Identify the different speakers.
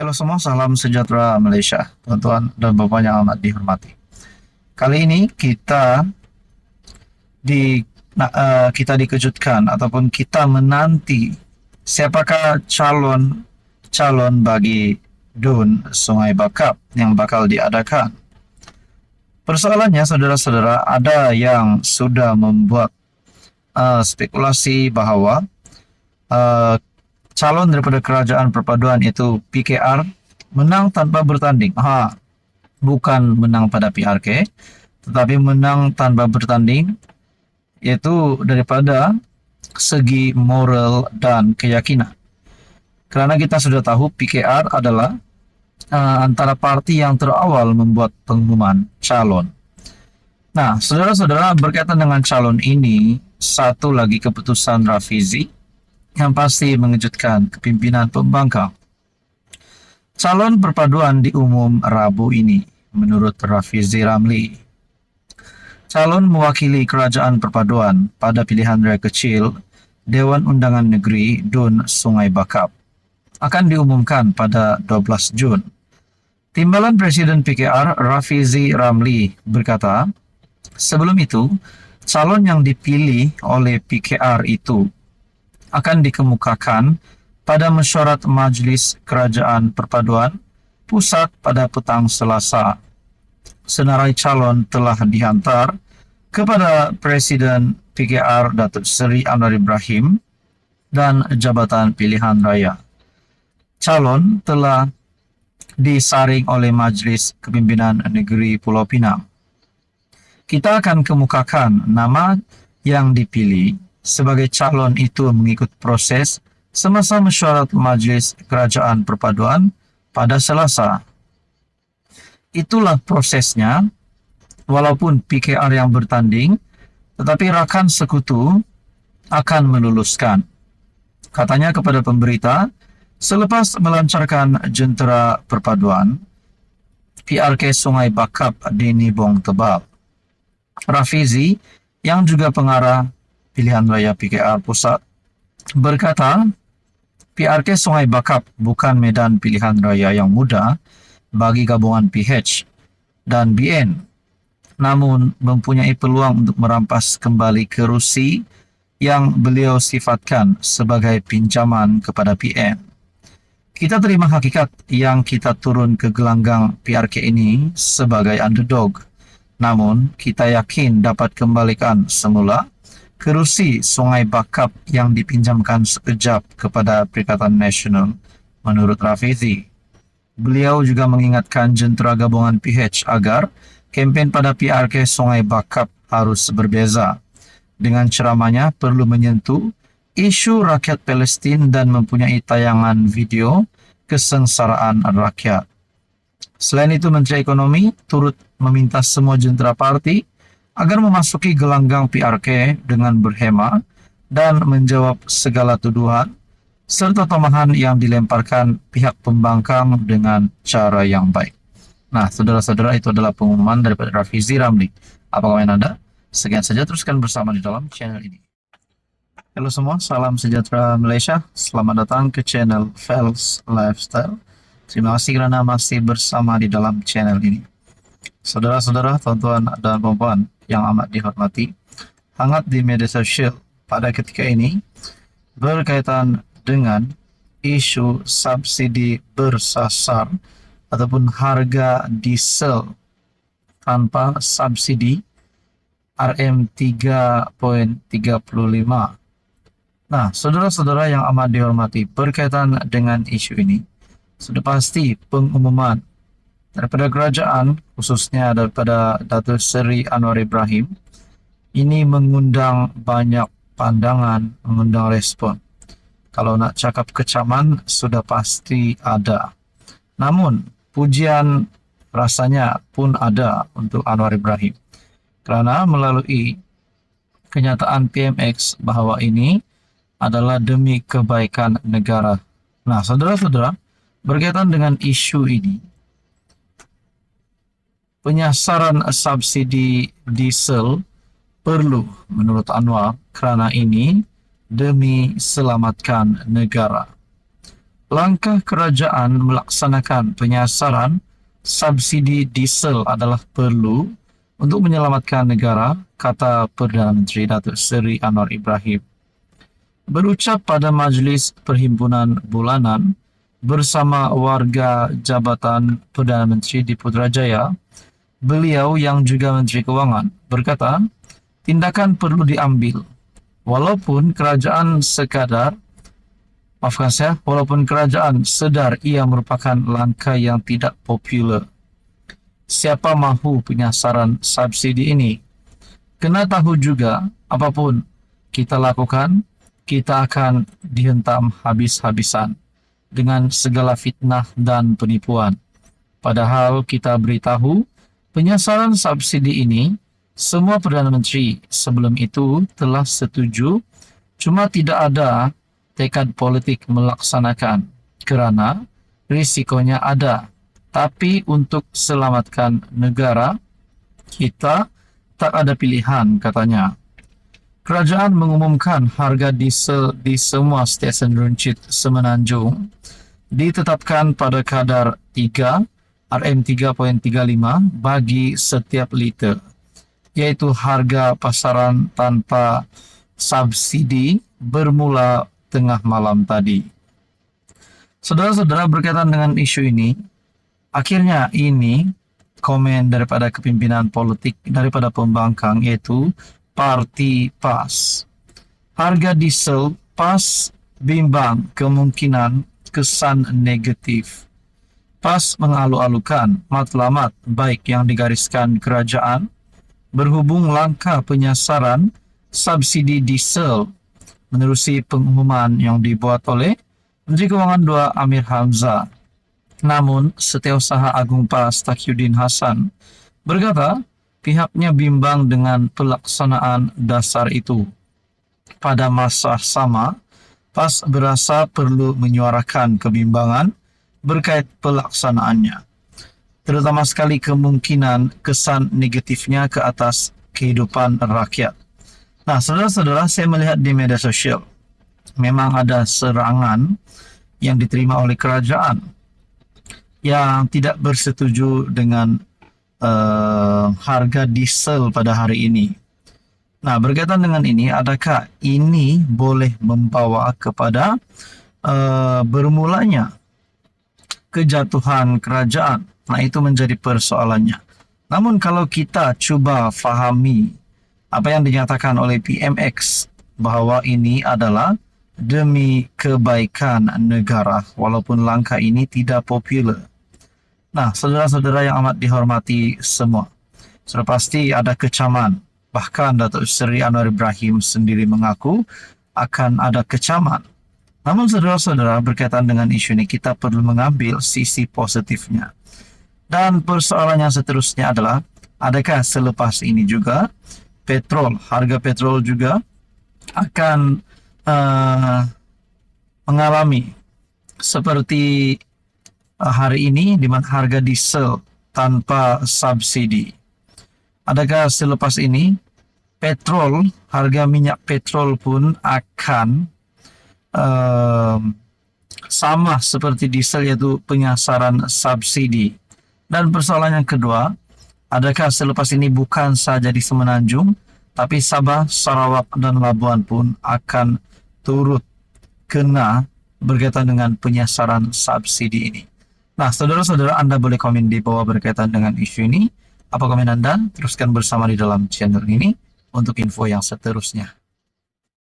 Speaker 1: Halo semua, salam sejahtera Malaysia, tuan-tuan dan bapak yang amat dihormati. Kali ini kita dikejutkan ataupun kita menanti siapakah calon bagi DUN Sungai Bakap yang bakal diadakan. Persoalannya, saudara-saudara, ada yang sudah membuat spekulasi bahwa calon daripada kerajaan perpaduan itu PKR menang tanpa bertanding. Bukan menang pada PRK, tetapi menang tanpa bertanding, yaitu daripada segi moral dan keyakinan. Kerana kita sudah tahu PKR adalah antara parti yang terawal membuat pengumuman calon. Nah, saudara-saudara, berkaitan dengan calon ini, satu lagi keputusan Rafizi yang pasti mengejutkan kepimpinan pembangkang. Calon perpaduan diumum Rabu ini, menurut Rafizi Ramli. Calon mewakili kerajaan perpaduan pada pilihan raya kecil Dewan Undangan Negeri DUN Sungai Bakap akan diumumkan pada 12 Jun. Timbalan Presiden PKR Rafizi Ramli berkata, sebelum itu, calon yang dipilih oleh PKR itu akan dikemukakan pada mesyuarat Majlis Kerajaan Perpaduan Pusat pada petang Selasa. Senarai calon telah dihantar kepada Presiden PKR Datuk Seri Anwar Ibrahim dan Jabatan Pilihan Raya. Calon telah disaring oleh Majlis Kepimpinan Negeri Pulau Pinang. Kita akan kemukakan nama yang dipilih sebagai calon itu mengikut proses semasa mesyuarat Majlis Kerajaan Perpaduan pada Selasa. Itulah prosesnya, walaupun PKR yang bertanding, tetapi rakan sekutu akan meluluskan. Katanya kepada pemberita, selepas melancarkan jentera perpaduan, PRK Sungai Bakap di Nibong Tebal. Rafizi, yang juga pengarah pilihan raya PKR Pusat, berkata, PRK Sungai Bakap bukan medan pilihan raya yang mudah bagi gabungan PH dan BN, namun mempunyai peluang untuk merampas kembali kerusi yang beliau sifatkan sebagai pinjaman kepada PN. Kita terima hakikat yang kita turun ke gelanggang PRK ini sebagai underdog, namun kita yakin dapat kembalikan semula kerusi Sungai Bakap yang dipinjamkan sekejap kepada Perikatan Nasional, menurut Rafizi. Beliau juga mengingatkan jentera gabungan PH agar kempen pada PRK Sungai Bakap harus berbeza. Dengan ceramahnya perlu menyentuh isu rakyat Palestin dan mempunyai tayangan video kesengsaraan rakyat. Selain itu, Menteri Ekonomi turut meminta semua jentera parti agar memasuki gelanggang PRK dengan berhema dan menjawab segala tuduhan serta tomahan yang dilemparkan pihak pembangkang dengan cara yang baik. Nah, saudara-saudara, itu adalah pengumuman daripada Rafizi Ramli. Apa komen Anda? Sekian saja, teruskan bersama di dalam channel ini. Halo semua, salam sejahtera Malaysia. Selamat datang ke channel Fels Lifestyle. Terima kasih kerana masih bersama di dalam channel ini. Saudara-saudara, tuan-tuan dan puan-puan yang amat dihormati, hangat di media sosial pada ketika ini berkaitan dengan isu subsidi bersasar ataupun harga diesel tanpa subsidi RM3.35. Nah, saudara-saudara yang amat dihormati, berkaitan dengan isu ini, sudah pasti pengumuman daripada kerajaan, khususnya daripada Datuk Seri Anwar Ibrahim, ini mengundang banyak pandangan, mengundang respon. Kalau nak cakap kecaman, sudah pasti ada. Namun, pujian rasanya pun ada untuk Anwar Ibrahim. Kerana melalui kenyataan PMX bahawa ini adalah demi kebaikan negara. Nah, saudara-saudara, berkaitan dengan isu ini, penyasaran subsidi diesel perlu menurut Anwar kerana ini demi selamatkan negara. Langkah kerajaan melaksanakan penyasaran subsidi diesel adalah perlu untuk menyelamatkan negara, kata Perdana Menteri Datuk Seri Anwar Ibrahim. Berucap pada Majlis Perhimpunan Bulanan bersama warga Jabatan Perdana Menteri di Putrajaya, beliau yang juga Menteri Kewangan berkata, tindakan perlu diambil walaupun kerajaan sedar ia merupakan langkah yang tidak popular. Siapa mahu penyasaran subsidi ini? Kena tahu juga, apapun kita lakukan, kita akan dihentam habis-habisan dengan segala fitnah dan penipuan. Padahal kita beritahu, penyasaran subsidi ini, semua Perdana Menteri sebelum itu telah setuju, cuma tidak ada tekad politik melaksanakan kerana risikonya ada. Tapi untuk selamatkan negara, kita tak ada pilihan, katanya. Kerajaan mengumumkan harga diesel di semua stesen runcit Semenanjung ditetapkan pada kadar 3 RM3.35 bagi setiap liter, iaitu harga pasaran tanpa subsidi bermula tengah malam tadi. Saudara-saudara, berkaitan dengan isu ini, akhirnya ini komen daripada kepimpinan politik daripada pembangkang, yaitu Parti PAS. Harga diesel PAS bimbang kemungkinan kesan negatif. PAS mengalu-alukan matlamat baik yang digariskan kerajaan berhubung langkah penyasaran subsidi diesel menerusi pengumuman yang dibuat oleh Menteri Kewangan II Amir Hamzah. Namun, Setiausaha Agung PAS Taqiyuddin Hasan berkata pihaknya bimbang dengan pelaksanaan dasar itu. Pada masa sama, PAS berasa perlu menyuarakan kebimbangan berkait pelaksanaannya, terutama sekali kemungkinan kesan negatifnya ke atas kehidupan rakyat. Nah, saudara-saudara, saya melihat di media sosial memang ada serangan yang diterima oleh kerajaan yang tidak bersetuju dengan harga diesel pada hari ini. Nah, berkaitan dengan ini, adakah ini boleh membawa kepada bermulanya kejatuhan kerajaan? Nah, itu menjadi persoalannya. Namun kalau kita cuba fahami apa yang dinyatakan oleh PMX, bahwa ini adalah demi kebaikan negara walaupun langkah ini tidak popular. Nah, saudara-saudara yang amat dihormati semua, sudah pasti ada kecaman. Bahkan Datuk Seri Anwar Ibrahim sendiri mengaku akan ada kecaman. Namun saudara-saudara, berkaitan dengan isu ini, kita perlu mengambil sisi positifnya. Dan persoalannya seterusnya adalah, adakah selepas ini juga harga petrol juga akan mengalami seperti hari ini di mana harga diesel tanpa subsidi? Adakah selepas ini harga minyak petrol pun akan sama seperti diesel, yaitu penyasaran subsidi? Dan persoalan yang kedua, adakah selepas ini bukan saja di Semenanjung, tapi Sabah, Sarawak, dan Labuan pun akan turut kena berkaitan dengan penyasaran subsidi ini? Nah, saudara-saudara, Anda boleh komen di bawah berkaitan dengan isu ini. Apa komen Anda? Teruskan bersama di dalam channel ini untuk info yang seterusnya.